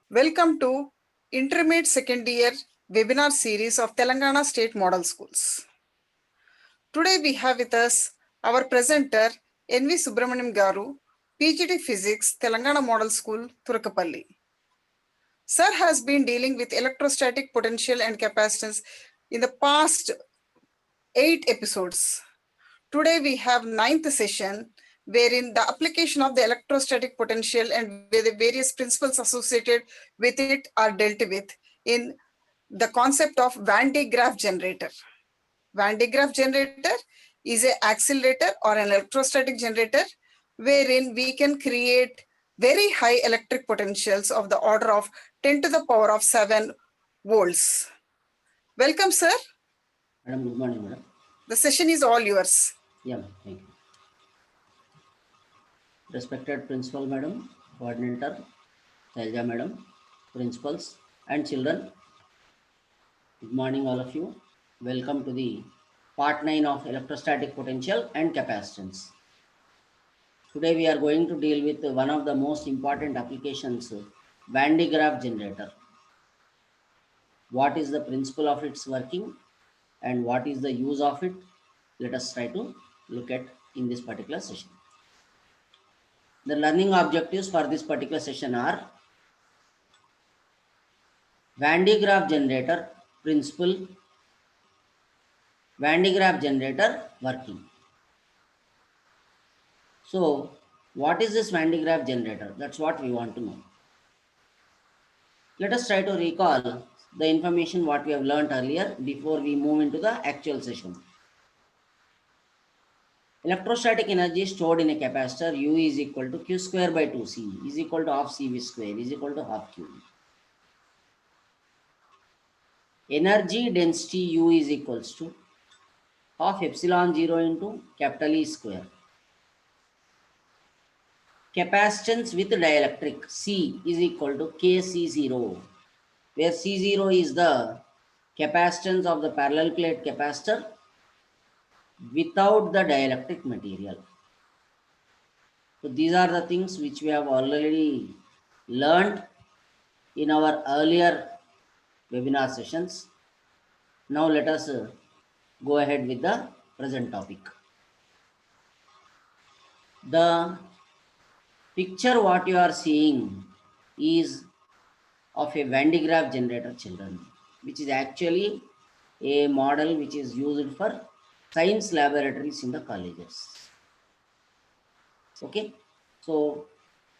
Welcome to Intermediate Second Year webinar series of Telangana State Model Schools. Today we have with us our presenter N.V. Subramaniam Garu, PGD Physics, Telangana Model School, Thurukapalli. Sir has been dealing with electrostatic potential and capacitance in the past 8 episodes. Today we have 9th session wherein the application of the electrostatic potential and the various principles associated with it are dealt with in the concept of Van de Graaff generator. Van de Graaff generator is an accelerator or an electrostatic generator wherein we can create very high electric potentials of the order of 10 to the power of 7 volts. Welcome, sir. Madam, good morning, madam. The session is all yours. Yeah, thank you. Respected principal, madam, coordinator, Sailja, madam, principals, and children. Good morning, all of you. Welcome to the part 9 of electrostatic potential and capacitance. Today we are going to deal with one of the most important applications, Van de Graaff generator. What is the principle of its working and what is the use of it? Let us try to look at in this particular session. The learning objectives for this particular session are Van de Graaff generator principle, Van de Graaff generator working. So, what is this Van de Graaff generator? That's what we want to know. Let us try to recall the information what we have learned earlier before we move into the actual session. Electrostatic energy stored in a capacitor U is equal to Q square by 2C is equal to half CV square is equal to half Q. Energy density U is equals to half epsilon 0 into capital E square. Capacitance with dielectric C is equal to Kc0, where C0 is the capacitance of the parallel plate capacitor without the dielectric material. So these are the things which we have already learned in our earlier webinar sessions. Now let us go ahead with the present topic. The picture what you are seeing is of a Van de Graaff generator, children, which is actually a model which is used for science laboratories in the colleges. Okay, so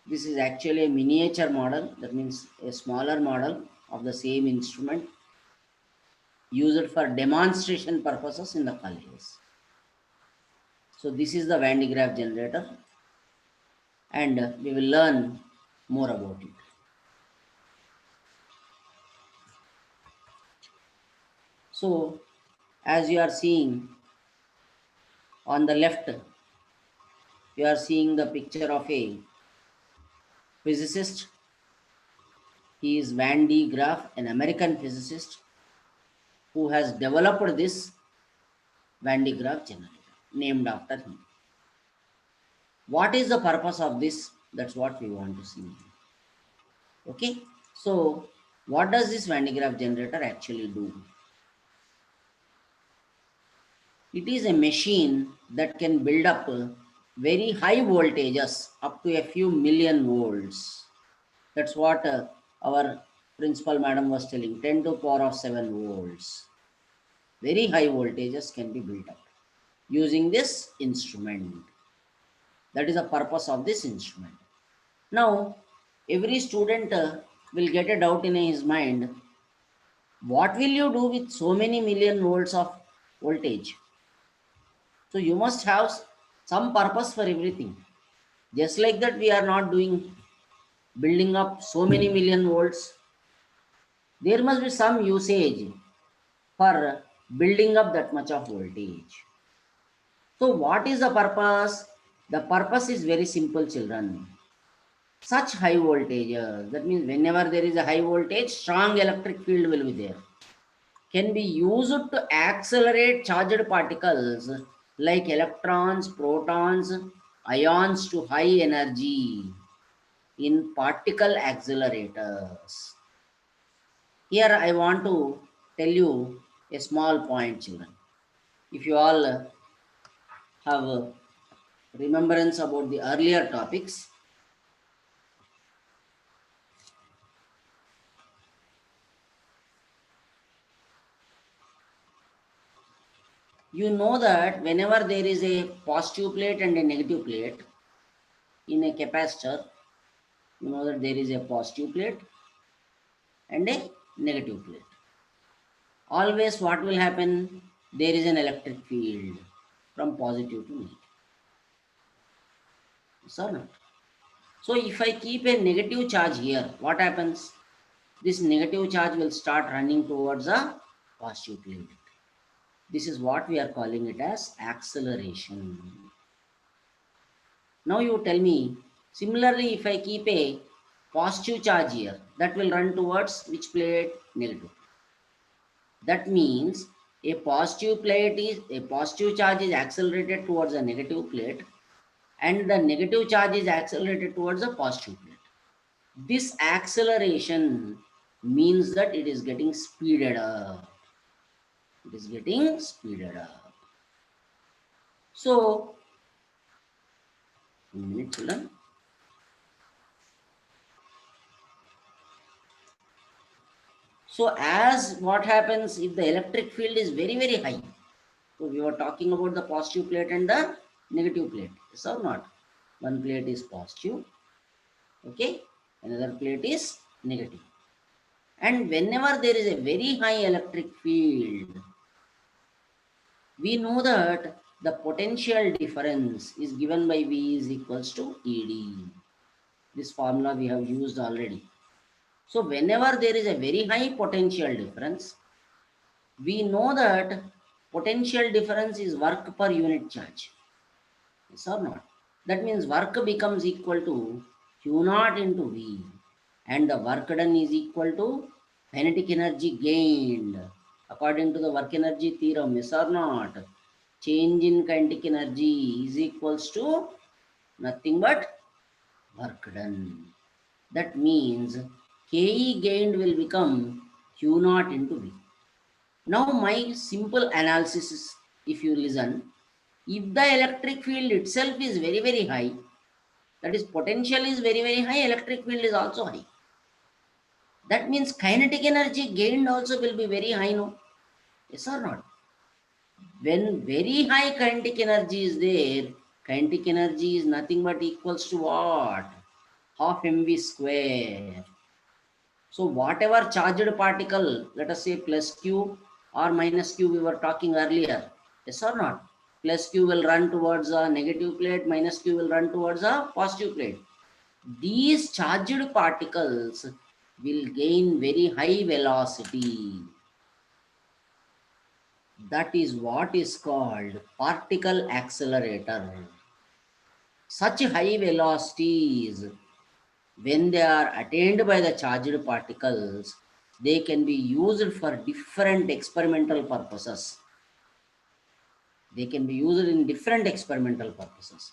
this is actually a miniature model, that means a smaller model of the same instrument used for demonstration purposes in the colleges. So this is the Van de Graaff generator and we will learn more about it. So as you are seeing on the left, you are seeing the picture of a physicist. He is Van de Graaff, an American physicist who has developed this Van de Graaff generator named after him. What is the purpose of this? That's what we want to see. Okay, so what does this Van de Graaff generator actually do? It is a machine that can build up very high voltages up to a few million volts. That's what our principal madam was telling, 10 to the power of 7 volts. Very high voltages can be built up using this instrument. That is the purpose of this instrument. Now, every student will get a doubt in his mind. What will you do with so many million volts of voltage? So you must have some purpose for everything. Just like that, we are not building up so many million volts. There must be some usage for building up that much of voltage. So what is the purpose? The purpose is very simple, children. Such high voltages, that means whenever there is a high voltage, strong electric field will be there, can be used to accelerate charged particles like electrons, protons, ions to high energy in particle accelerators. Here I want to tell you a small point, children. If you all have a remembrance about the earlier topics, you know that whenever there is a positive plate and a negative plate in a capacitor, you know that there is a positive plate and a negative plate. Always what will happen? There is an electric field from positive to negative. Yes or not? So if I keep a negative charge here, what happens? This negative charge will start running towards a positive plate. This is what we are calling it as acceleration. Now you tell me, similarly, if I keep a positive charge here, that will run towards which plate? Negative. That means a positive charge is accelerated towards a negative plate, and the negative charge is accelerated towards a positive plate. This acceleration means that it is getting speeded up. It is getting speeded up. So, 1 minute, children. So, as what happens if the electric field is very, very high? So, we were talking about the positive plate and the negative plate. Yes or not? One plate is positive, okay? Another plate is negative. And whenever there is a very high electric field, we know that the potential difference is given by V is equals to ED. This formula we have used already. So whenever there is a very high potential difference, we know that potential difference is work per unit charge. Yes or not? That means work becomes equal to Q naught into V, and the work done is equal to kinetic energy gained according to the work energy theorem. Yes or not? Change in kinetic energy is equals to nothing but work done. That means Ke gained will become Q naught into V. Now my simple analysis is, if you listen, if the electric field itself is very, very high, that is potential is very, very high, electric field is also high. That means kinetic energy gained also will be very high, no? Yes or not? When very high kinetic energy is there, kinetic energy is nothing but equals to what? Half mv square. So whatever charged particle, let us say plus q or minus q we were talking earlier, yes or not? Plus q will run towards a negative plate, minus q will run towards a positive plate. These charged particles will gain very high velocity. That is what is called particle accelerator. Such high velocities, when they are attained by the charged particles, they can be used for different experimental purposes. They can be used in different experimental purposes,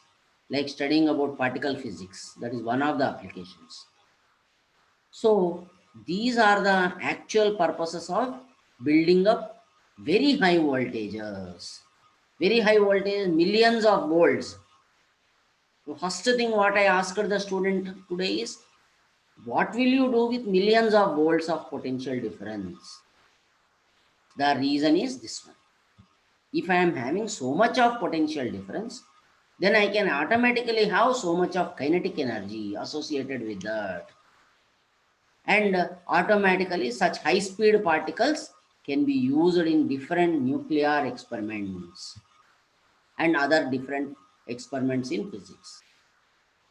like studying about particle physics. That is one of the applications. So these are the actual purposes of building up very high voltages. Very high voltage, millions of volts. So first thing what I asked the student today is, what will you do with millions of volts of potential difference? The reason is this one. If I am having so much of potential difference, then I can automatically have so much of kinetic energy associated with that. And automatically such high speed particles can be used in different nuclear experiments and other different experiments in physics.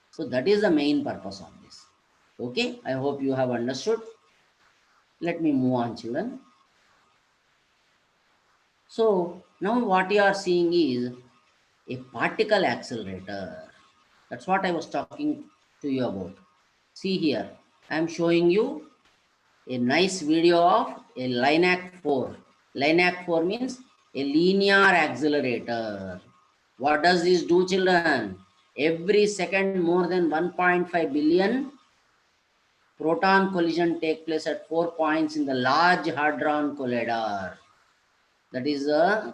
So that is the main purpose of this. Okay, I hope you have understood. Let me move on, children. So now what you are seeing is a particle accelerator. That's what I was talking to you about. See here, I am showing you a nice video of a LINAC 4. LINAC 4 means a linear accelerator. What does this do, children? Every second more than 1.5 billion proton collision take place at 4 points in the Large Hadron Collider. That is a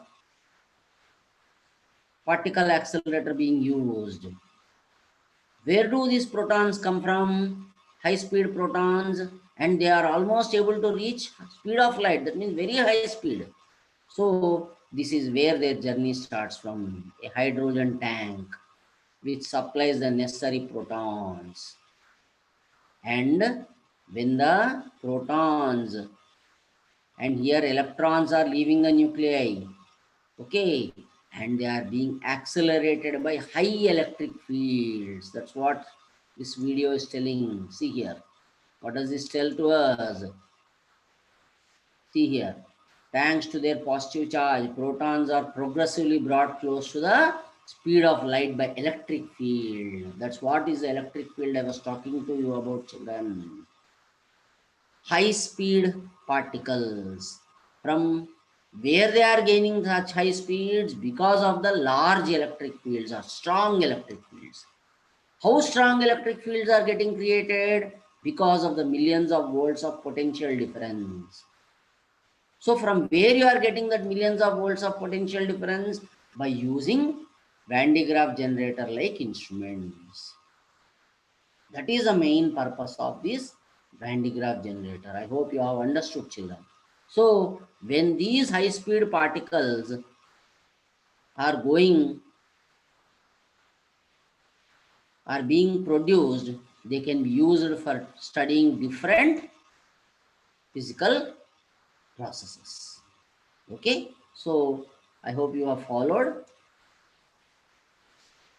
particle accelerator being used. Where do these protons come from? High speed protons, and they are almost able to reach speed of light. That means very high speed. So this is where their journey starts, from a hydrogen tank which supplies the necessary protons. And when the protons, and here electrons are leaving the nuclei, okay, and they are being accelerated by high electric fields. That's what this video is telling. See here, what does this tell to us? See here, thanks to their positive charge, protons are progressively brought close to the speed of light by electric field. That's what is the electric field I was talking to you about, children. High speed particles. From where they are gaining such high speeds? Because of the large electric fields or strong electric fields. How strong electric fields are getting created? Because of the millions of volts of potential difference. So from where you are getting that millions of volts of potential difference? By using Van de Graaff generator like instruments. That is the main purpose of this Van de Graaff generator. I hope you have understood, children. So when these high speed particles are being produced, they can be used for studying different physical processes. Okay, so I hope you have followed.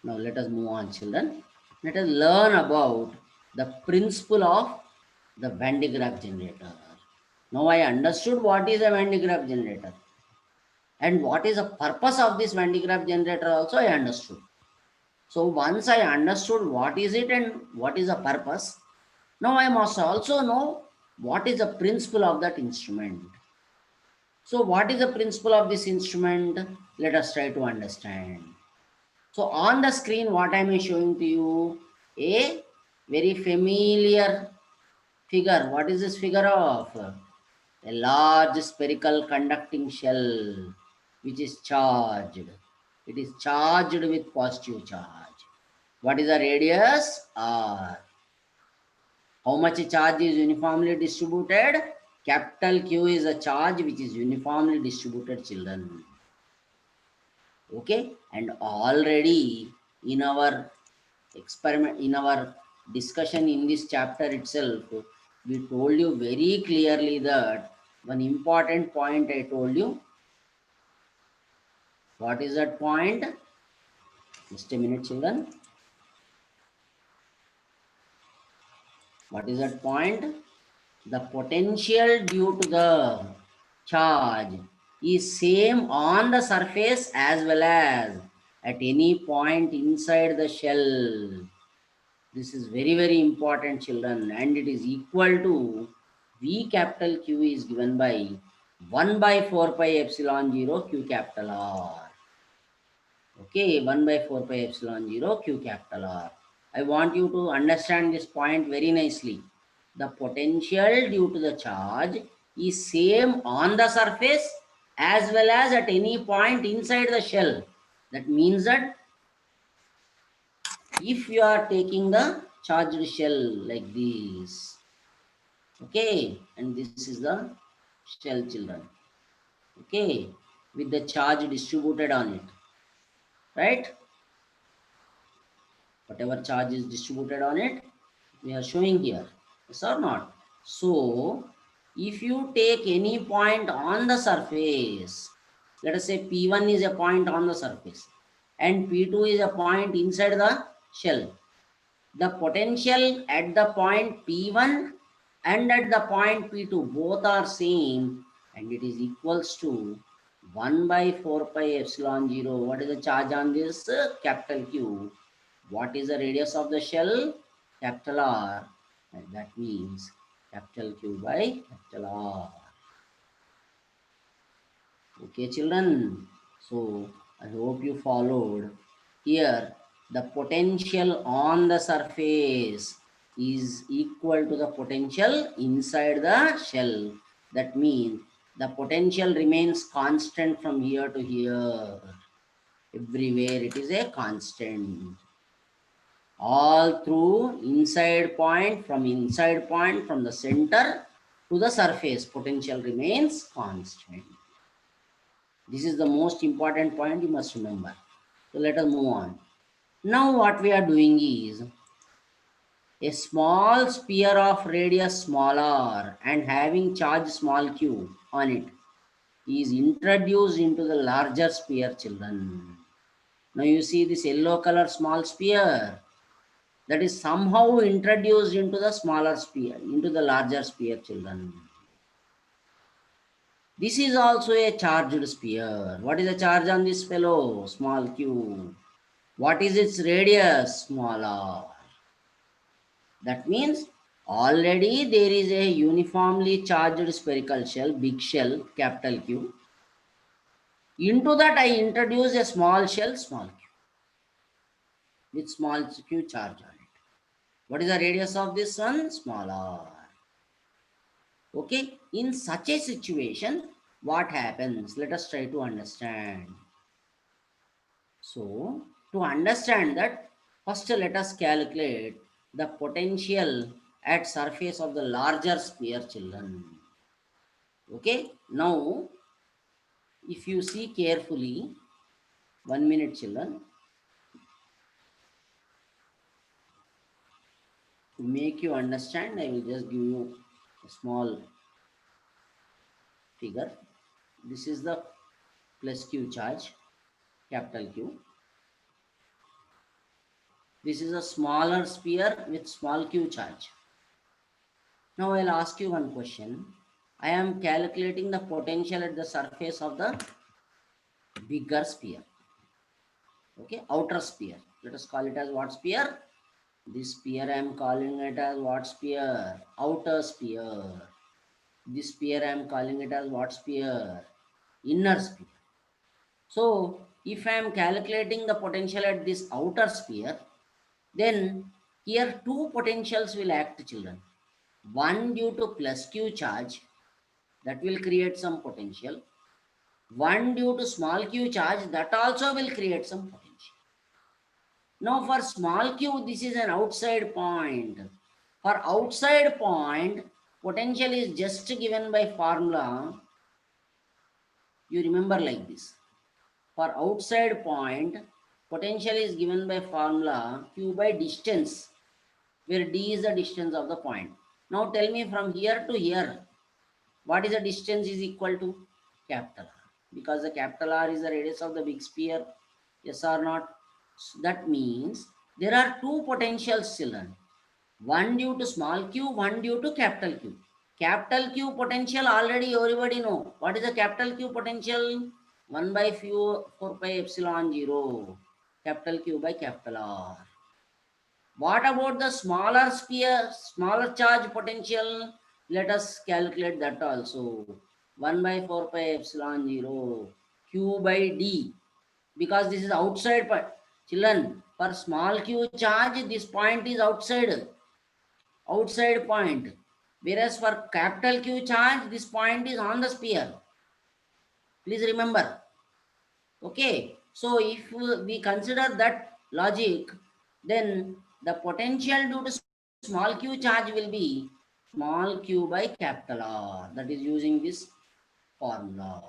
Now let us move on, children. Let us learn about the principle of the Van de Graaff generator. Now I understood what is a Van de Graaff generator, and what is the purpose of this Van de Graaff generator also I understood. So once I understood what is it and what is the purpose, now I must also know what is the principle of that instrument. So what is the principle of this instrument? Let us try to understand. So on the screen, what am I showing to you? A very familiar figure. What is this figure of? A large spherical conducting shell which is charged. It is charged with positive charge. What is the radius? R. How much charge is uniformly distributed? Capital Q is a charge which is uniformly distributed, children. Okay, and already in our experiment, in our discussion in this chapter itself, we told you very clearly that one important point I told you. What is that point? Just a minute, children. What is that point? The potential due to the charge is same on the surface as well as at any point inside the shell. This is very, very important, children, and it is equal to V capital Q is given by 1 by 4 pi epsilon 0 Q capital R. Okay, 1 by 4 pi epsilon 0 Q capital R. I want you to understand this point very nicely. The potential due to the charge is same on the surface as well as at any point inside the shell. That means that if you are taking the charged shell like this, okay, and this is the shell, children, okay, with the charge distributed on it, right? Whatever charge is distributed on it, we are showing here, yes or not? So if you take any point on the surface, let us say P1 is a point on the surface and P2 is a point inside the shell, the potential at the point P1 and at the point P2 both are same, and it is equals to 1 by 4 pi epsilon 0. What is the charge on this? Capital Q. What is the radius of the shell? Capital R. And that means capital Q by capital R. Okay, children. So I hope you followed. Here, the potential on the surface is equal to the potential inside the shell. That means the potential remains constant from here to here. Everywhere it is a constant. All through inside point, from the center to the surface, potential remains constant. This is the most important point you must remember. So let us move on. Now what we are doing is, a small sphere of radius smaller and having charge small q on it is introduced into the larger sphere, children. Now you see this yellow color small sphere that is somehow introduced into the smaller sphere, into the larger sphere, children. This is also a charged sphere. What is the charge on this fellow? Small q. What is its radius? Small r. That means already there is a uniformly charged spherical shell, big shell, capital Q. Into that I introduce a small shell, small q, with small q charge on it. What is the radius of this one? Small r. Okay, in such a situation, what happens? Let us try to understand. So, to understand that, first let us calculate the potential at surface of the larger sphere, children. Okay, now if you see carefully, 1 minute, children. To make you understand, I will just give you a small figure. This is the plus q charge, capital Q. This is a smaller sphere with small q charge. Now I'll ask you one question. I am calculating the potential at the surface of the bigger sphere. Okay, outer sphere. Let us call it as what sphere? This sphere I am calling it as what sphere? Outer sphere. This sphere I am calling it as what sphere? Inner sphere. So if I am calculating the potential at this outer sphere, then here two potentials will act, children. One due to plus q charge, that will create some potential. One due to small q charge, that also will create some potential. Now for small q, this is an outside point. For outside point, potential is just given by formula. You remember like this. For outside point, potential is given by formula q by distance, where d is the distance of the point. Now tell me from here to here, what is the distance is equal to? Capital R. Because the capital R is the radius of the big sphere. Yes or not? So that means there are two potentials, children. One due to small q, one due to capital Q. Capital Q potential already everybody know. What is the capital Q potential? 1 by 4 pi epsilon 0. Capital Q by capital R. What about the smaller sphere, smaller charge potential? Let us calculate that also. 1 by 4 pi epsilon 0. Q by D. Because this is outside part. Children, for small q charge, this point is outside point. Whereas for capital Q charge, this point is on the sphere. Please remember. Okay. So if we consider that logic, then the potential due to small q charge will be small q by capital R. That is using this formula.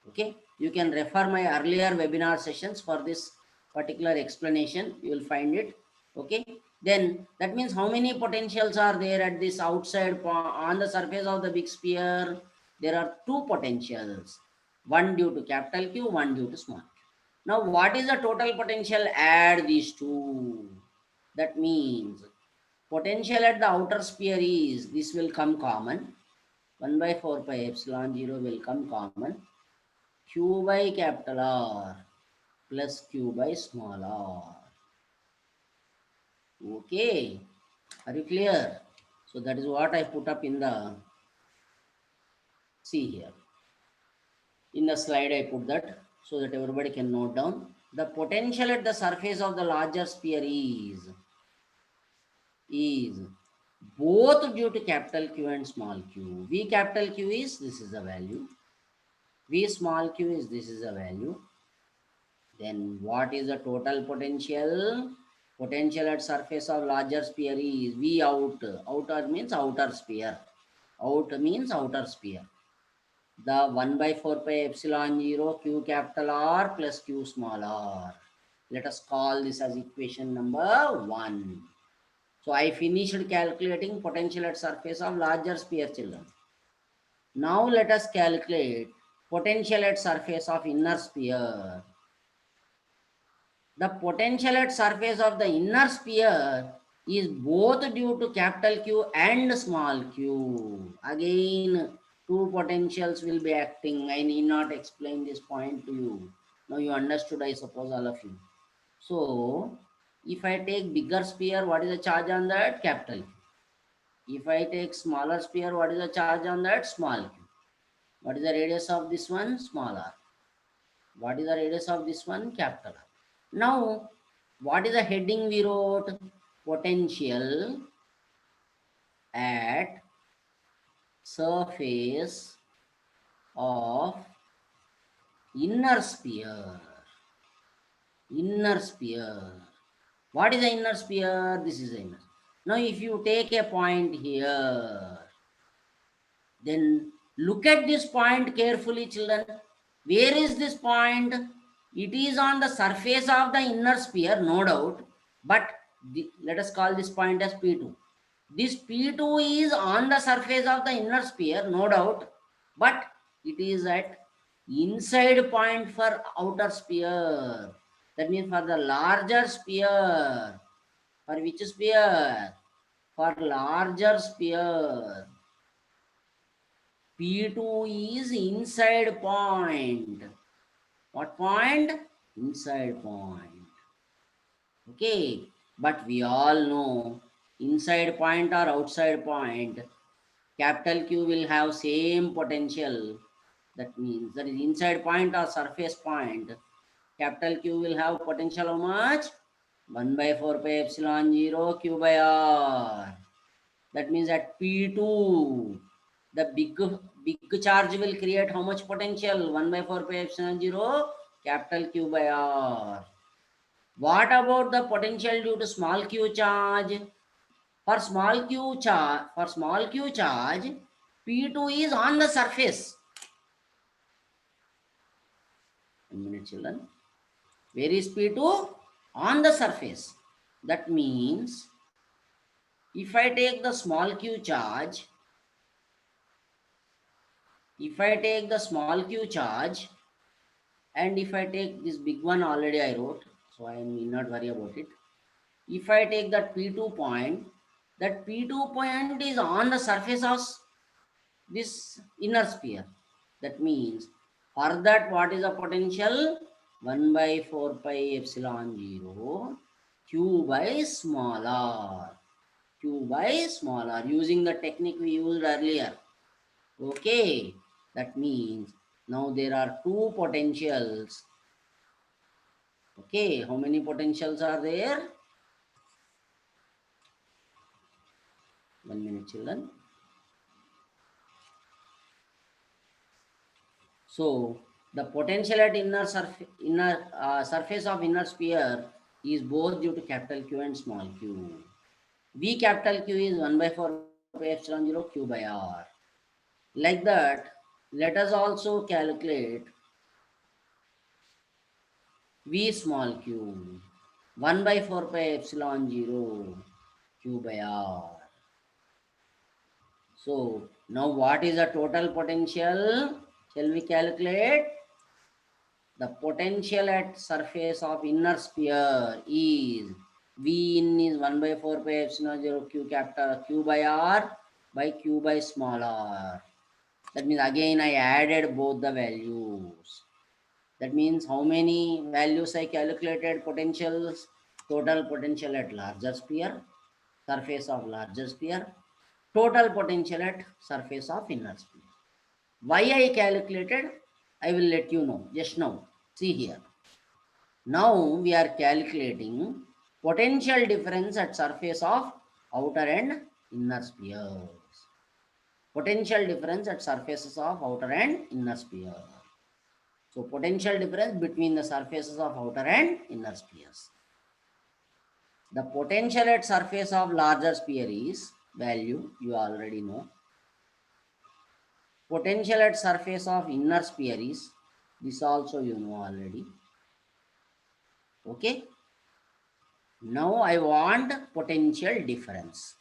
Okay. You can refer my earlier webinar sessions for this particular explanation. You will find it. Okay. Then that means how many potentials are there at this outside on the surface of the big sphere? There are two potentials. One due to capital Q, one due to small q. Now what is the total potential? Add these two. That means potential at the outer sphere is, this will come common. 1 by 4 pi epsilon 0 will come common. Q by capital R plus Q by small r. Okay, are you clear? So that is what I put up in the, see here. In the slide I put that so that everybody can note down. The potential at the surface of the larger sphere is is both due to capital Q and small q. V capital Q is, this is the value. V small q is, this is the value. Then what is the total potential? Potential at surface of larger sphere is V out. Outer means outer sphere. Out means outer sphere. The 1 by 4 pi epsilon 0 q capital R plus q small r. Let us call this as equation number 1. So I finished calculating potential at surface of larger sphere, children. Now let us calculate potential at surface of inner sphere. The potential at surface of the inner sphere is both due to capital Q and small q. Again, two potentials will be acting. I need not explain this point to you. Now you understood, I suppose, all of you. So, if I take bigger sphere, what is the charge on that? Capital Q. If I take smaller sphere, what is the charge on that? Small q. What is the radius of this one? Small r. What is the radius of this one? Capital R. Now, what is the heading we wrote? Potential at surface of inner sphere. Inner sphere. What is the inner sphere? This is the inner. Now, if you take a point here, then look at this point carefully, children. Where is this point? It is on the surface of the inner sphere, no doubt. But let us call this point as P2. This P2 is on the surface of the inner sphere, no doubt. But it is at inside point for outer sphere. That means for the larger sphere. For which sphere? For larger sphere. P2 is inside point. What point? Inside point. Okay. But we all know inside point or outside point, capital Q will have same potential. That means that is inside point or surface point. Capital Q will have potential how much? 1 by 4 pi epsilon 0 Q by R. That means at P2, the big charge will create how much potential? 1 by 4 pi epsilon 0 capital Q by R. What about the potential due to small q charge? For small q charge, P2 is on the surface. 1 minute, children. Where is P2? On the surface. That means if I take the small q charge, and if I take this big one, already I wrote, so I need not worry about it. If I take that P2 point, that P2 point is on the surface of this inner sphere. That means for that, what is the potential? 1 by 4 pi epsilon 0 q by small r. Q by small r, using the technique we used earlier. Okay, that means now there are two potentials. Okay, how many potentials are there? 1 minute, children. So the potential at surface of inner sphere is both due to capital Q and small q. V capital Q is 1 by 4 pi epsilon 0 q by r. Like that, let us also calculate V small q, 1 by 4 pi epsilon 0 q by r. So now what is the total potential? Shall we calculate? The potential at surface of inner sphere is V in is 1 by 4 pi epsilon 0 q capital Q by r by q by small r. That means again I added both the values. That means how many values I calculated? Potentials, total potential at larger sphere, surface of larger sphere, total potential at surface of inner sphere. Why I calculated, I will let you know just now. See here. Now we are calculating potential difference at surface of outer and inner spheres. Potential difference at surfaces of outer and inner sphere. So potential difference between the surfaces of outer and inner spheres. The potential at surface of larger sphere is value, you already know. Potential at surface of inner sphere is, this also you know already. Okay. Now I want potential difference.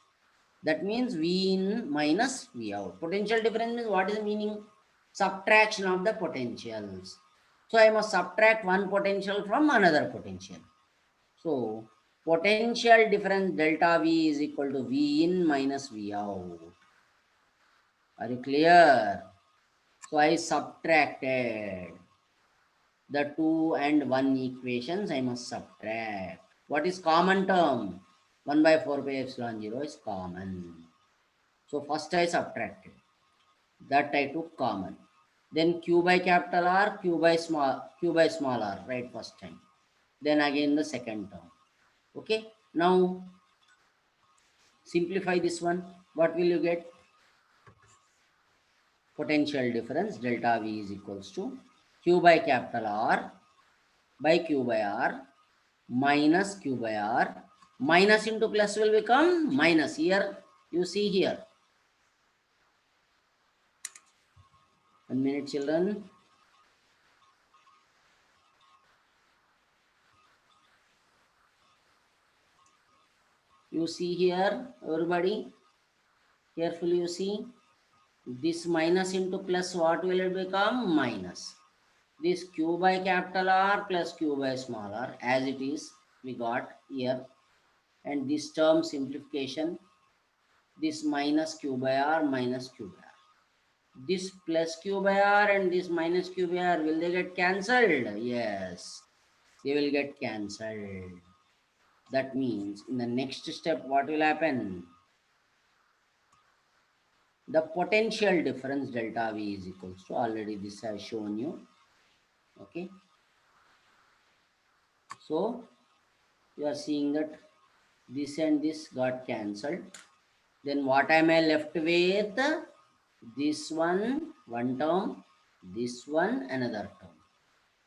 That means V in minus V out. Potential difference means what is the meaning? Subtraction of the potentials. So I must subtract one potential from another potential. So potential difference delta V is equal to V in minus V out. Are you clear? So I subtracted the 2 and 1 equations. I must subtract. What is common term? 1 by 4 pi epsilon 0 is common. So first I subtracted. That I took common. Then q by capital R, q by small r, right, first time. Then again the second term. Okay. Now simplify this one. What will you get? Potential difference delta V is equals to q by capital R by q by R minus q by R. Minus into plus will become minus. Here you see here. 1 minute, children. You see here, everybody. Carefully you see. This minus into plus, what will it become? Minus. This q by capital R plus q by small r, as it is, we got here. And this term simplification, this minus q by R minus q by R. This plus q by R and this minus q by R, will they get cancelled? Yes, they will get cancelled. That means in the next step, what will happen? The potential difference delta V is equals to, already this I have shown you. Okay. So you are seeing that this and this got cancelled. Then what am I left with? This one term, this one another term.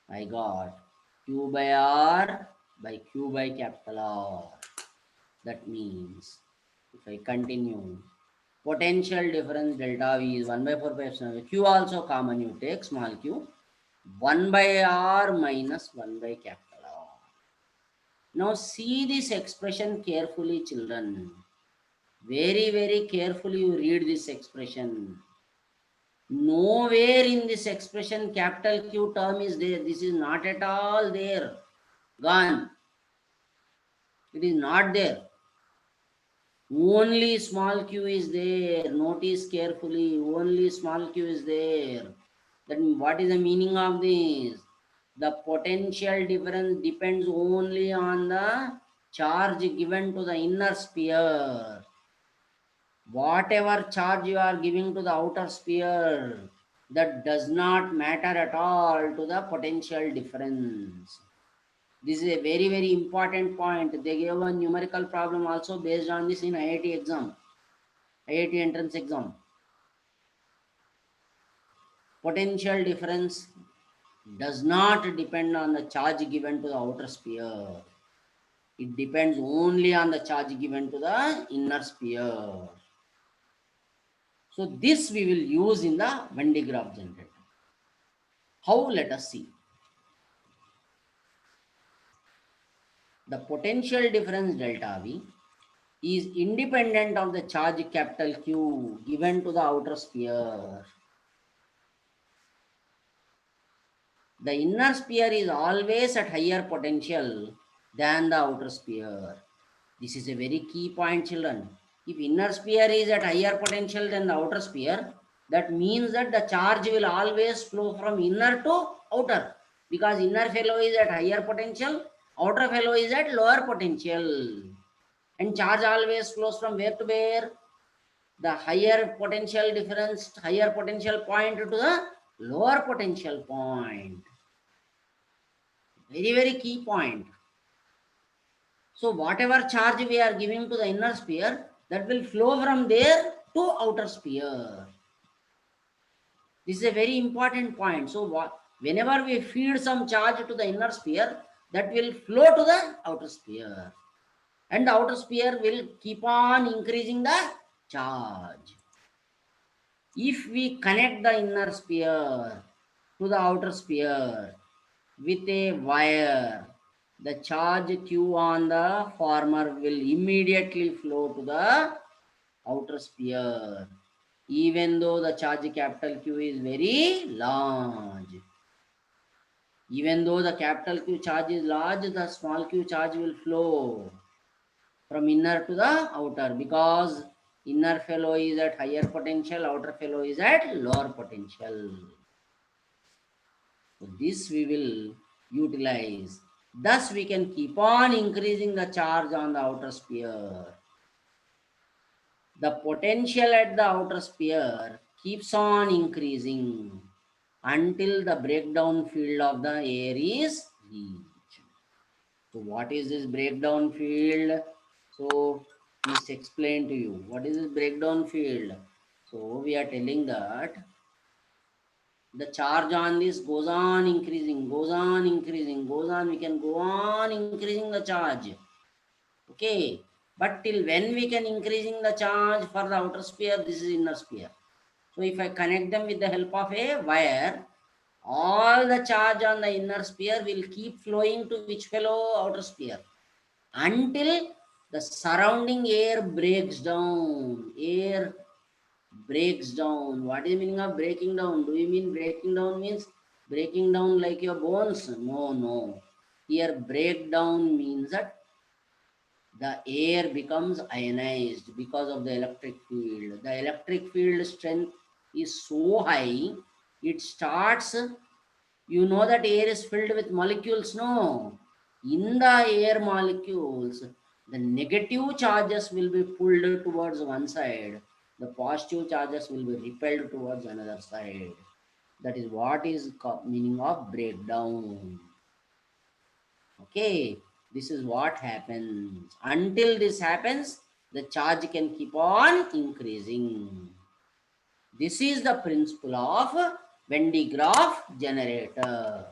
I got q by R by q by capital R. That means if I continue, potential difference delta V is 1 by 4 pi epsilon. Q also common, you take small q. 1 by R minus 1 by capital R. Now see this expression carefully, children. Very, very carefully you read this expression. Nowhere in this expression capital Q term is there. This is not at all there. Gone. It is not there. Only small q is there. Notice carefully. Only small q is there. Then what is the meaning of this? The potential difference depends only on the charge given to the inner sphere. Whatever charge you are giving to the outer sphere, that does not matter at all to the potential difference. This is a very, very important point. They gave a numerical problem also based on this in IIT exam, IIT entrance exam. Potential difference does not depend on the charge given to the outer sphere. It depends only on the charge given to the inner sphere. So this we will use in the Venn diagram generator. How? Let us see. The potential difference delta V is independent of the charge capital Q given to the outer sphere. The inner sphere is always at higher potential than the outer sphere. This is a very key point, children. If inner sphere is at higher potential than the outer sphere, that means that the charge will always flow from inner to outer, because inner fellow is at higher potential, outer fellow is at lower potential. And charge always flows from where to where? The higher potential difference, higher potential point to the lower potential point. Very, very key point. So whatever charge we are giving to the inner sphere, that will flow from there to outer sphere. This is a very important point. So whenever we feed some charge to the inner sphere, that will flow to the outer sphere. And the outer sphere will keep on increasing the charge. If we connect the inner sphere to the outer sphere with a wire, the charge Q on the former will immediately flow to the outer sphere, even though the charge capital Q is very large. Even though the capital Q charge is large, the small q charge will flow from inner to the outer, because inner fellow is at higher potential, outer fellow is at lower potential. So this we will utilize. Thus we can keep on increasing the charge on the outer sphere. The potential at the outer sphere keeps on increasing until the breakdown field of the air is reached. So what is this breakdown field? So let's explain to you. What is this breakdown field? So we are telling that the charge on this goes on increasing, goes on increasing, goes on. We can go on increasing the charge. Okay. But till when we can increasing the charge for the outer sphere? This is inner sphere. So if I connect them with the help of a wire, all the charge on the inner sphere will keep flowing to which fellow? Outer sphere, until the surrounding air breaks down. Air breaks down. What is the meaning of breaking down? Do you mean breaking down means breaking down like your bones? No. Here breakdown means that the air becomes ionized because of the electric field. The electric field strength is so high, it starts, you know that air is filled with molecules, no? In the air molecules, the negative charges will be pulled towards one side, the positive charges will be repelled towards another side. That is what is meaning of breakdown. Okay, this is what happens. Until this happens, the charge can keep on increasing. This is the principle of Venn diagram generator.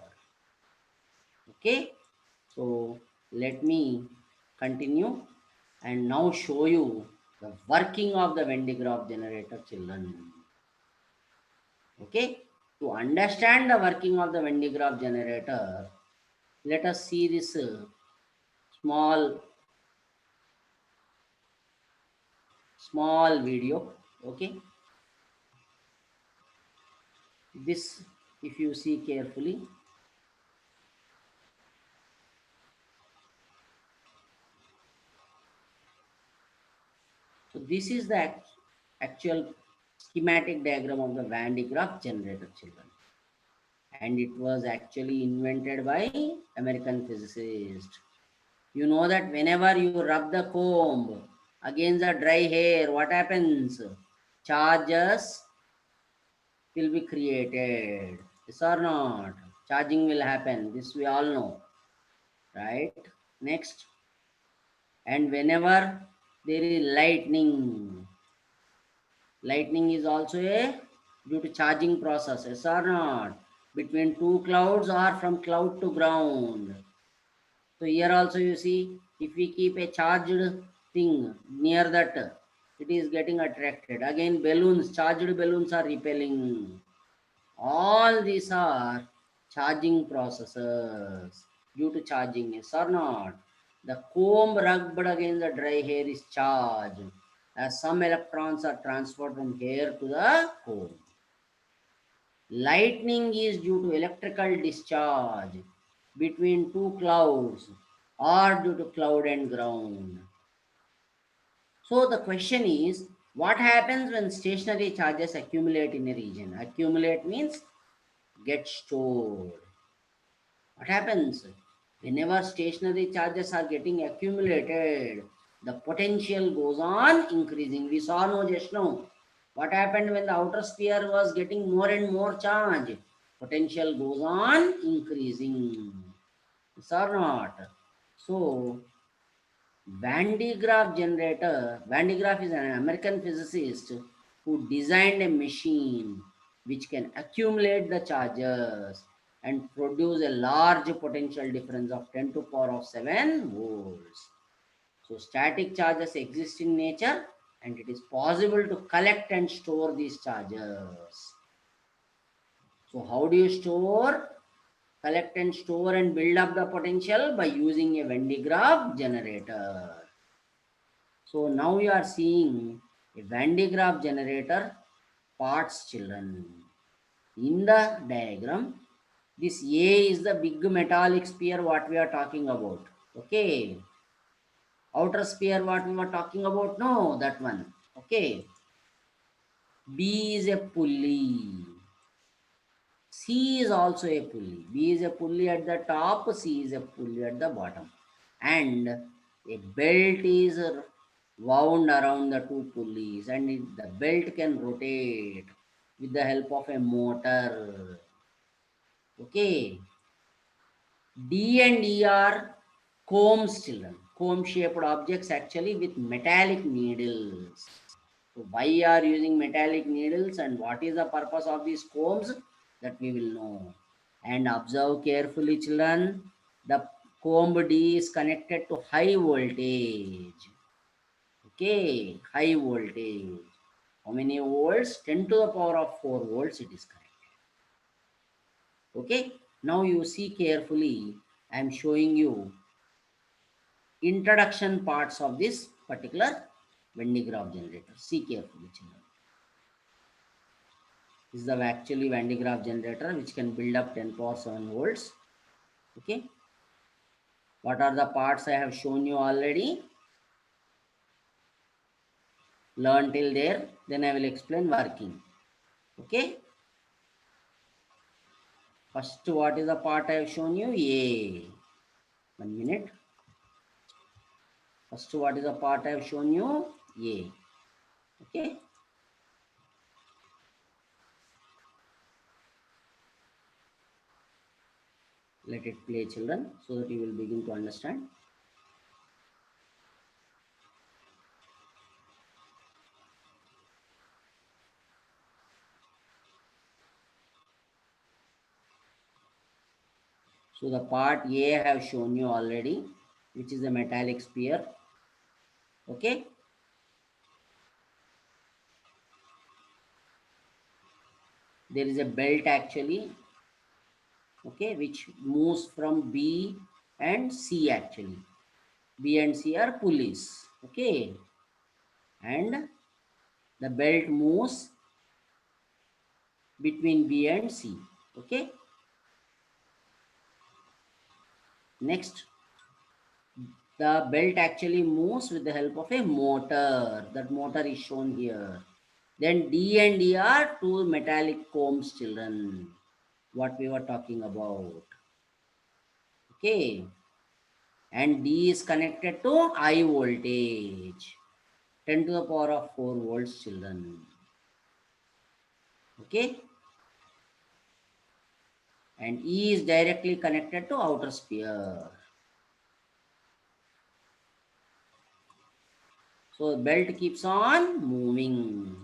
Okay, so let me continue and now show you the working of the Venn diagram generator, children. Okay, to understand the working of the Venn diagram generator, let us see this small video. Okay, this, if you see carefully, so this is the actual schematic diagram of the Van de Graaff generator, children. And it was actually invented by American physicist. You know that whenever you rub the comb against the dry hair, what happens? Charges will be created. Yes or not? Charging will happen. This we all know. Right? Next. And whenever there is lightning is also a due to charging process. Yes or not? Between two clouds or from cloud to ground. So here also you see, if we keep a charged thing near that, it is getting attracted. Again, balloons, charged balloons are repelling. All these are charging processes due to charging, yes or not? The comb rubbed against the dry hair is charged, as some electrons are transferred from hair to the comb. Lightning is due to electrical discharge between two clouds or due to cloud and ground. So the question is, what happens when stationary charges accumulate in a region? Accumulate means get stored. What happens? Whenever stationary charges are getting accumulated, the potential goes on increasing. We saw no just now. What happened when the outer sphere was getting more and more charge? Potential goes on increasing. Yes or not? So Van de Graaff generator. Van de Graaff is an American physicist who designed a machine which can accumulate the charges and produce a large potential difference of 10 to power of 7 volts. So static charges exist in nature and it is possible to collect and store these charges. So how do you store, collect and store and build up the potential? By using a Van de Graaff generator. So now you are seeing a Van de Graaff generator parts, children. In the diagram, this A is the big metallic sphere what we are talking about. Okay. Outer sphere what we were talking about? No, that one. Okay. B is a pulley. C is also a pulley. B is a pulley at the top, C is a pulley at the bottom. And a belt is wound around the two pulleys, and the belt can rotate with the help of a motor. Okay. D and E are combs, children. Comb shaped objects actually with metallic needles. So why are using metallic needles and what is the purpose of these combs, that we will know. And observe carefully, children. The comb D is connected to high voltage. Okay, high voltage. How many volts? 10 to the power of 4 volts it is connected. Okay, now you see carefully. I am showing you introduction parts of this particular Van de Graaff generator. See carefully, children. This is the actually Van de Graaff generator which can build up 10 power 7 volts. Okay. What are the parts I have shown you already? Learn till there, then I will explain working. Okay. First, what is the part I have shown you? A. 1 minute. First, what is the part I have shown you? A. Okay. Let it play, children, so that you will begin to understand. So the part A I have shown you already, which is a metallic sphere. Okay. There is a belt actually, okay, which moves from B and C actually. B and C are pulleys, okay, and the belt moves between B and C, okay. Next, the belt actually moves with the help of a motor. That motor is shown here. Then D and E are two metallic combs, children, what we were talking about, okay. And D is connected to high voltage, 10 to the power of 4 volts, children. Okay. And E is directly connected to outer sphere. So belt keeps on moving.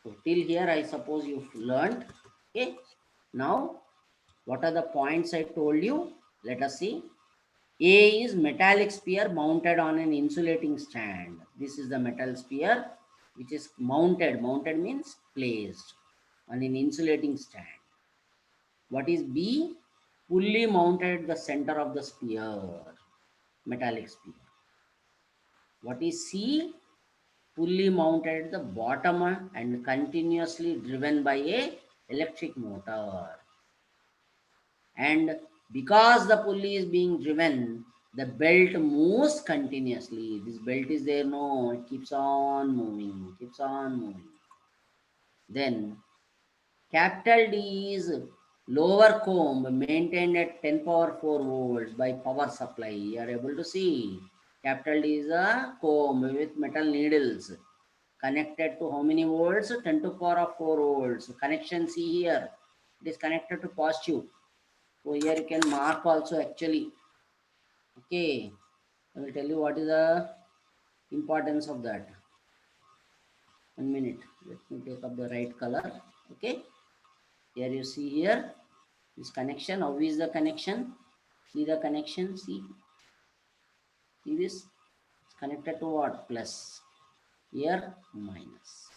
So till here, I suppose you've learned. Okay. Now, what are the points I told you? Let us see. A is metallic sphere mounted on an insulating stand. This is the metal sphere which is mounted. Mounted means placed on an insulating stand. What is B? Fully mounted at the center of the sphere, metallic sphere. What is C? Fully mounted at the bottom and continuously driven by a electric motor. And because the pulley is being driven, the belt moves continuously. This belt is there, no, it keeps on moving, keeps on moving. Then capital D is lower comb maintained at 10 power 4 volts by power supply. You are able to see. Capital D is a comb with metal needles connected to how many volts? 10 to power of 4 volts. Connection see here. It is connected to positive. So here you can mark also actually. Okay. I will tell you what is the importance of that. 1 minute. Let me take up the right color. Okay. Here you see here this connection. How is the connection? See the connection. See this. It's connected to what? Plus. Here minus.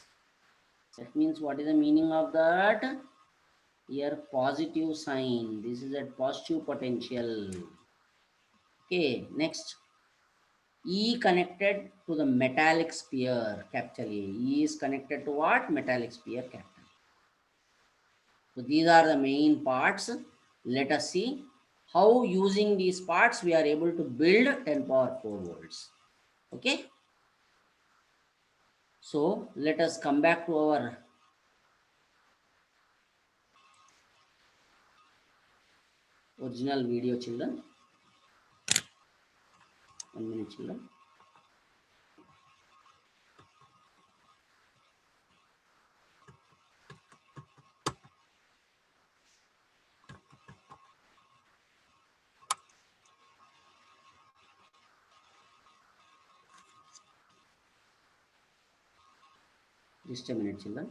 That means what is the meaning of that? Here positive sign. This is a positive potential. Okay. Next. E connected to the metallic sphere, capital A. E is connected to what? Metallic sphere, capital. So these are the main parts. Let us see how using these parts we are able to build 10 power 4 volts. Okay. So let us come back to our original video, children. 1 minute, children. Just a minute, children.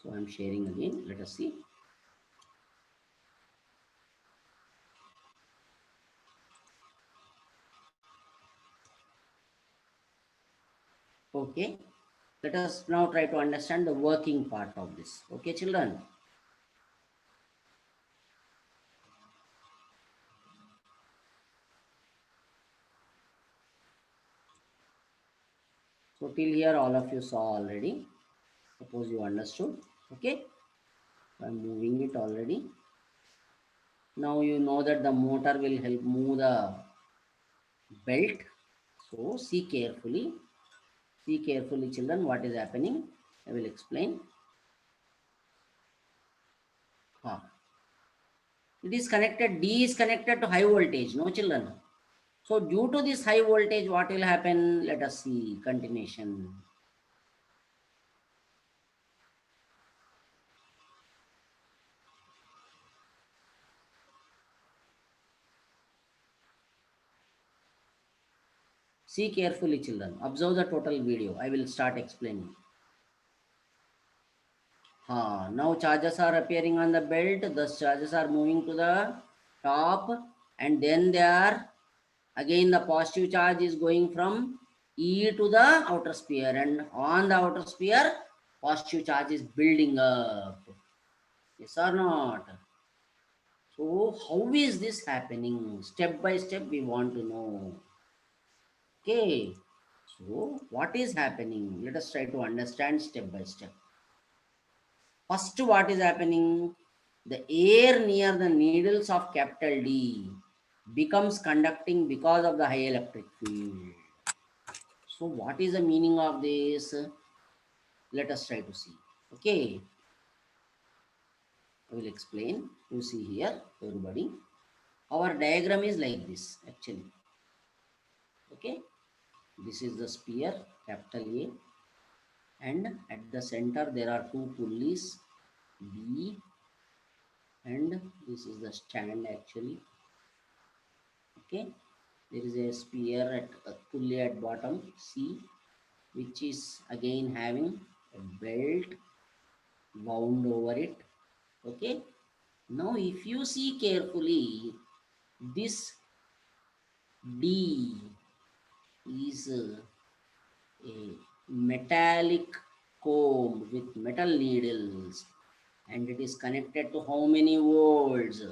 So I'm sharing again. Let us see. Okay. Let us now try to understand the working part of this. Okay, children. So till here all of you saw already. Suppose you understood. Okay. I'm moving it already. Now you know that the motor will help move the belt. So see carefully. See carefully, children, what is happening. I will explain. It is connected, D is connected to high voltage, no children. So due to this high voltage, what will happen? Let us see continuation. See carefully, children. Observe the total video. I will start explaining. Now charges are appearing on the belt. Thus charges are moving to the top, and then they are again the positive charge is going from E to the outer sphere, and on the outer sphere positive charge is building up. Yes or not? So how is this happening? Step by step we want to know. Okay. So what is happening? Let us try to understand step by step. First, what is happening? The air near the needles of capital D becomes conducting because of the high electric field. So what is the meaning of this? Let us try to see. Okay. I will explain. You see here, everybody. Our diagram is like this, actually. Okay. This is the sphere, capital A. And at the center, there are two pulleys, B, and this is the stand, actually. Okay. There is a sphere at a pulley at bottom, C, which is again having a belt wound over it. Okay. Now if you see carefully, this D is a metallic comb with metal needles, and it is connected to how many volts?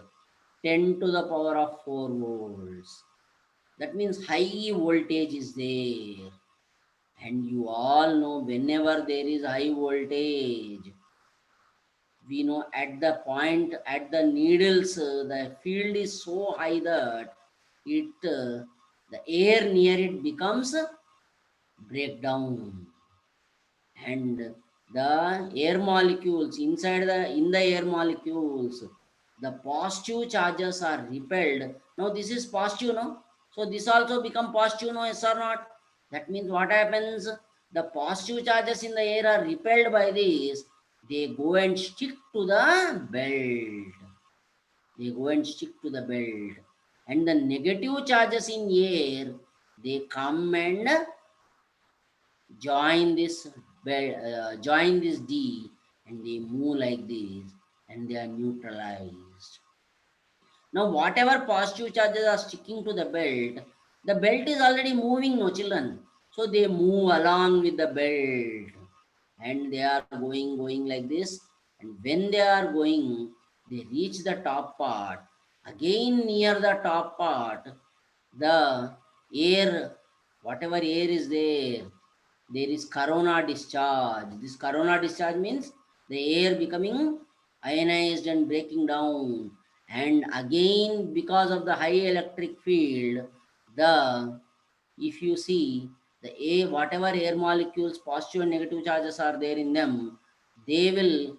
10 to the power of 4 volts. That means high voltage is there. And you all know whenever there is high voltage, we know at the point, at the needles, the field is so high that it the air near it becomes breakdown. and the air molecules inside in the air molecules, the positive charges are repelled. Now this is positive, no? So this also become positive, no? Yes or not? That means what happens? The positive charges in the air are repelled by this. They go and stick to the belt. They go and stick to the belt. And the negative charges in air, they come and join this D, and they move like this, and they are neutralized. Now whatever positive charges are sticking to the belt is already moving, no children, so they move along with the belt, and they are going like this. And when they are going, they reach the top part. Again, near the top part, the air, whatever air is there is corona discharge. This corona discharge means the air becoming ionized and breaking down. And again, because of the high electric field, the if you see the air, whatever air molecules, positive and negative charges are there in them, they will,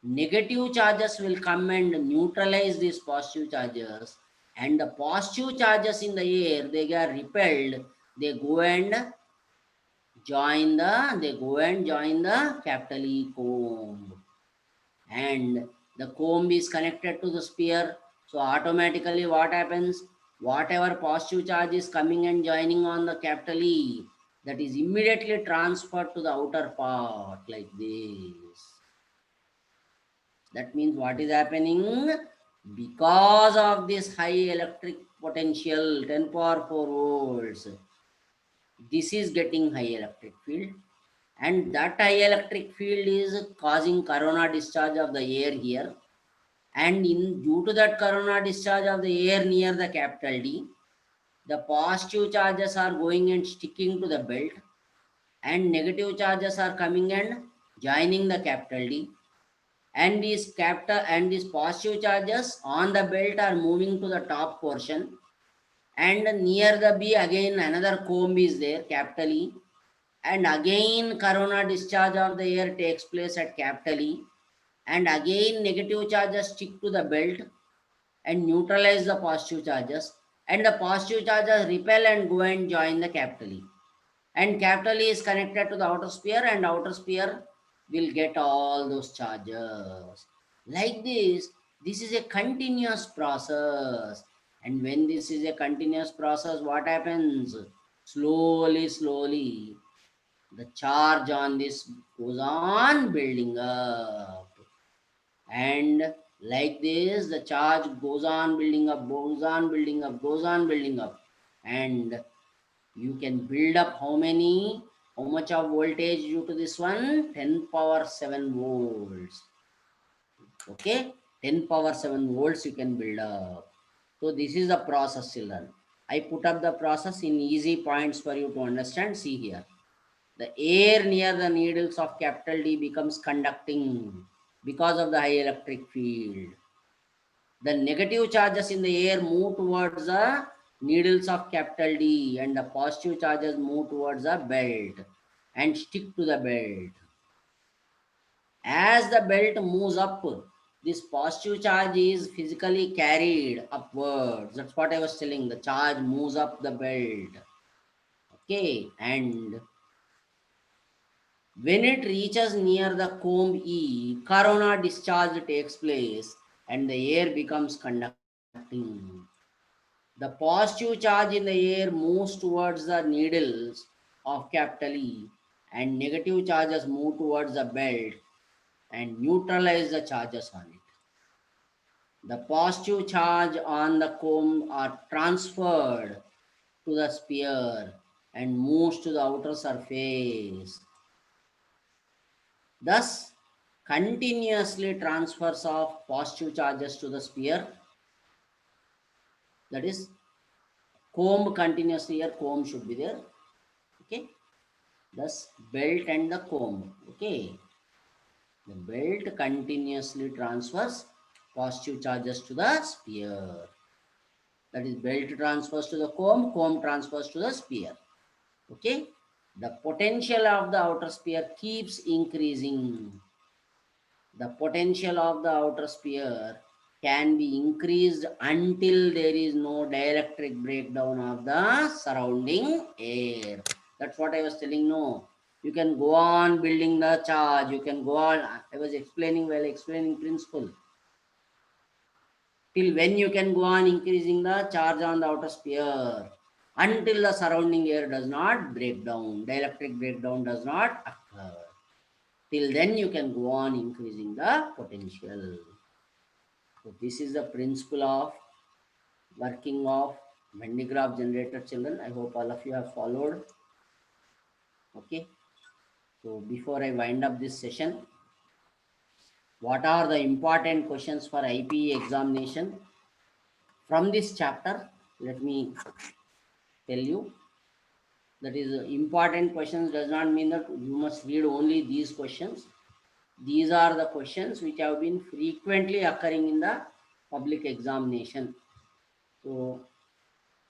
negative charges will come and neutralize these positive charges, and the positive charges in the air, they get repelled. They go and join the capital E comb, and the comb is connected to the sphere. So automatically what happens? Whatever positive charge is coming and joining on the capital E, that is immediately transferred to the outer part like this. That means what is happening? Because of this high electric potential, 10 power 4 volts, this is getting high electric field, and that high electric field is causing corona discharge of the air here. And in due to that corona discharge of the air near the capital D, the positive charges are going and sticking to the belt, and negative charges are coming and joining the capital D. And these positive charges on the belt are moving to the top portion, and near the B again another comb is there, capital E, and again corona discharge of the air takes place at capital E, and again negative charges stick to the belt and neutralize the positive charges, and the positive charges repel and go and join the capital E, and capital E is connected to the outer sphere, and outer sphere will get all those charges like this. This is a continuous process, and when this is a continuous process, what happens? Slowly the charge on this goes on building up, and like this the charge goes on building up, goes on building up, and you can build up how much of voltage due to this one? 10 power 7 volts. Okay, 10 power 7 volts you can build up. So this is the process, children. I put up the process in easy points for you to understand. See here, the air near the needles of capital D becomes conducting because of the high electric field. The negative charges in the air move towards the needles of capital D, and the positive charges move towards the belt and stick to the belt. As the belt moves up, this positive charge is physically carried upwards. That's what I was telling. The charge moves up the belt. Okay, and when it reaches near the comb E, corona discharge takes place and the air becomes conducting. The positive charge in the air moves towards the needles of capital E, and negative charges move towards the belt and neutralize the charges on it. The positive charge on the comb are transferred to the sphere and moves to the outer surface. Thus, continuously transfers of positive charges to the sphere, that is comb continuously, here comb should be there. Okay, thus belt and the comb. Okay, the belt continuously transfers positive charges to the sphere, that is belt transfers to the comb transfers to the sphere. Okay, The potential of the outer sphere keeps increasing. The potential of the outer sphere can be increased until there is no dielectric breakdown of the surrounding air. That's what I was telling. No, you can go on building the charge, you can go on. I was explaining while explaining principle. Till when you can go on increasing the charge on the outer sphere? Until the surrounding air does not break down, dielectric breakdown does not occur. Till then you can go on increasing the potential. So this is the principle of working of Van de Graaff generator, children. I hope all of you have followed. Okay. So before I wind up this session, what are the important questions for IPE examination from this chapter? Let me tell you. That is important questions does not mean that you must read only these questions. These are the questions which have been frequently occurring in the public examination. So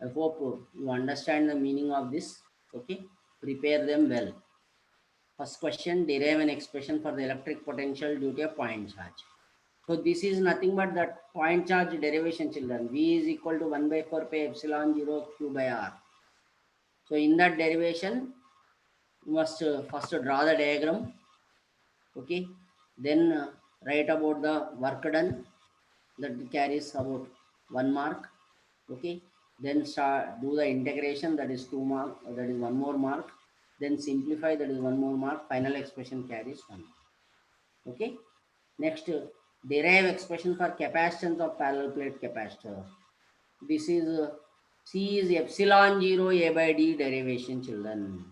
I hope you understand the meaning of this. Okay, prepare them well. First question, derive an expression for the electric potential due to a point charge. So this is nothing but that point charge derivation, children. V is equal to 1 by 4 pi epsilon 0 q by r. So in that derivation, you must first draw the diagram. Okay, then write about the work done, that carries about 1 mark. Okay, then start do the integration, that is 2 mark, that is 1 more mark. Then simplify, that is 1 more mark. Final expression carries 1. Okay, next derive expression for capacitance of parallel plate capacitor. This is C is epsilon 0 A by D derivation, children.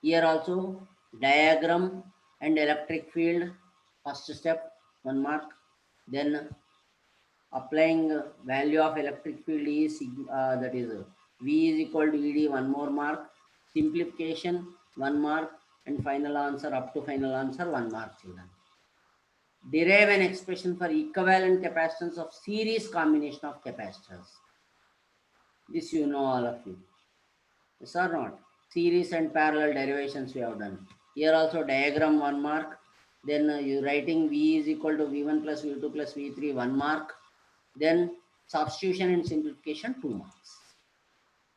Here also diagram and electric field. First step 1 mark. Then applying value of electric field is that is V is equal to ED, 1 more mark. Simplification 1 mark, and final answer, up to final answer 1 mark, children. Derive an expression for equivalent capacitance of series combination of capacitors. This you know, all of you. Yes or not? Series and parallel derivations we have done. Here also diagram 1 mark. Then you writing V is equal to V1 plus V2 plus V3, 1 mark. Then substitution and simplification, 2 marks.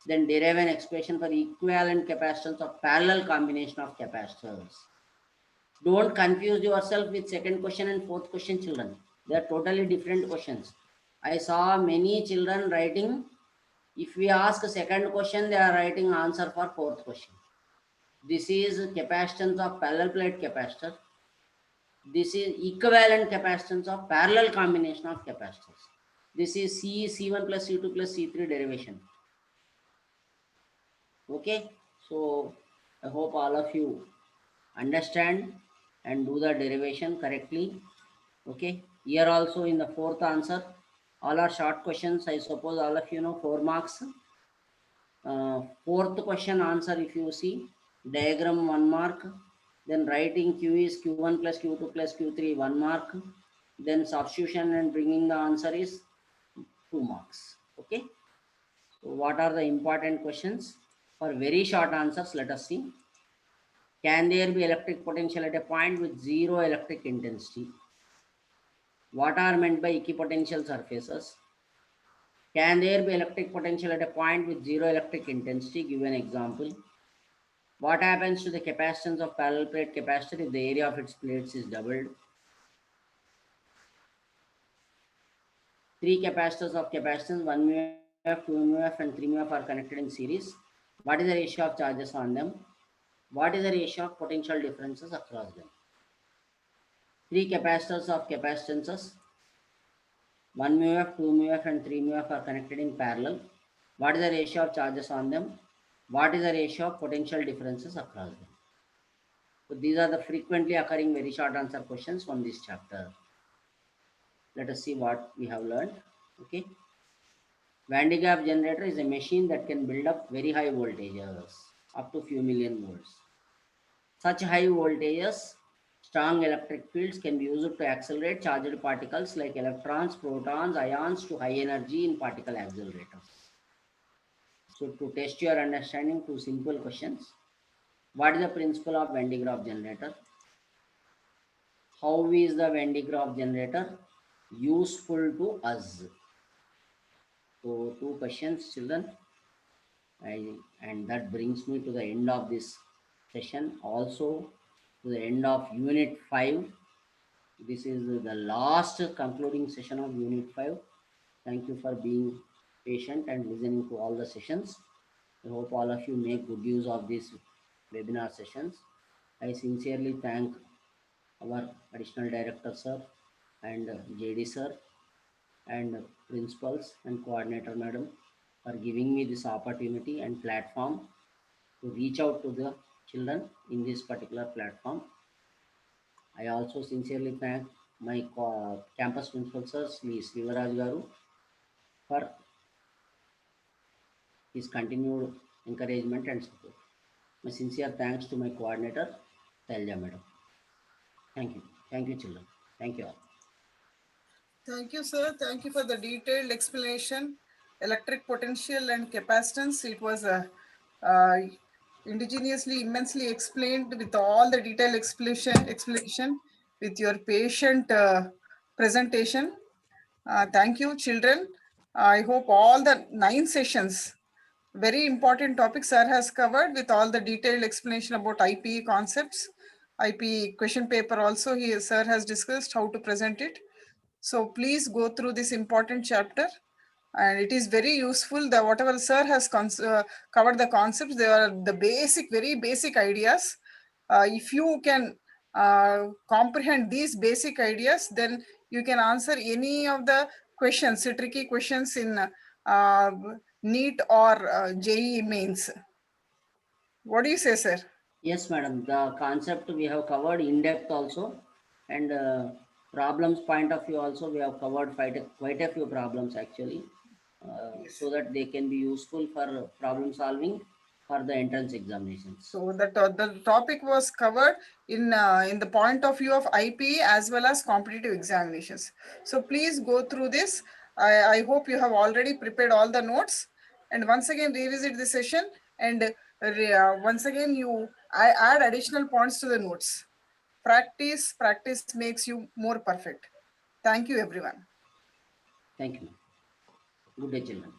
Then derive an expression for equivalent capacitance of parallel combination of capacitors. Don't confuse yourself with second question and fourth question, children. They are totally different questions. I saw many children writing, if we ask a second question, they are writing answer for fourth question. This is capacitance of parallel plate capacitor. This is equivalent capacitance of parallel combination of capacitors. This is C1 plus C2 plus C3 derivation. Okay, so I hope all of you understand and do the derivation correctly. Okay, here also in the fourth answer, all are short questions. I suppose all of you know 4 marks. Fourth question answer, if you see, diagram 1 mark. Then writing Q is Q1 plus Q2 plus Q3, 1 mark. Then substitution and bringing the answer is 2 marks. Okay, so what are the important questions? For very short answers, let us see. Can there be electric potential at a point with zero electric intensity? What are meant by equipotential surfaces? Can there be electric potential at a point with zero electric intensity? Give an example. What happens to the capacitance of parallel plate capacitor if the area of its plates is doubled? 3 capacitors of capacitance, 1 μF, 2 μF and 3 μF are connected in series. What is the ratio of charges on them? What is the ratio of potential differences across them? 3 capacitors of capacitances, 1 μF, 2 μF and 3 μF are connected in parallel. What is the ratio of charges on them? What is the ratio of potential differences across them? So these are the frequently occurring very short answer questions from this chapter. Let us see what we have learned. Okay. Van de Graaff generator is a machine that can build up very high voltages, up to few million volts. Such high voltages, strong electric fields can be used to accelerate charged particles like electrons, protons, ions to high energy in particle accelerators. So to test your understanding, 2 simple questions. What is the principle of Venn diagram generator? How is the Venn diagram generator useful to us? So, two questions, children. And that brings me to the end of this session, also to the end of Unit 5. This is the last concluding session of Unit 5. Thank you for being patient and listening to all the sessions. I hope all of you make good use of these webinar sessions. I sincerely thank our additional director sir and JD sir and principals and coordinator madam for giving me this opportunity and platform to reach out to the children in this particular platform. I also sincerely thank my campus principal sir Sri Srivaraj Garu for his continued encouragement and support. My sincere thanks to my coordinator, Telja Madam. Thank you. Thank you, children. Thank you all. Thank you, sir. Thank you for the detailed explanation. Electric potential and capacitance. It was indigenously, immensely explained with all the detailed explanation with your patient presentation. Thank you, children. I hope all the 9 sessions, very important topics sir has covered with all the detailed explanation about IPE concepts. IPE question paper also sir has discussed how to present it. So please go through this important chapter, and it is very useful. The whatever sir has covered the concepts, they are the basic, very basic ideas. If you can comprehend these basic ideas, then you can answer any of the questions, tricky questions in NEET or JEE mains. What do you say, sir? Yes, madam. The concept we have covered in depth also, and problems point of view also we have covered quite a few problems actually, Yes. so that they can be useful for problem solving for the entrance examinations. So the topic was covered in the point of view of IPE as well as competitive examinations. So please go through this. I hope you have already prepared all the notes, and once again revisit the session, and once again I add additional points to the notes. Practice makes you more perfect. Thank you, everyone. Thank you. Good day, children.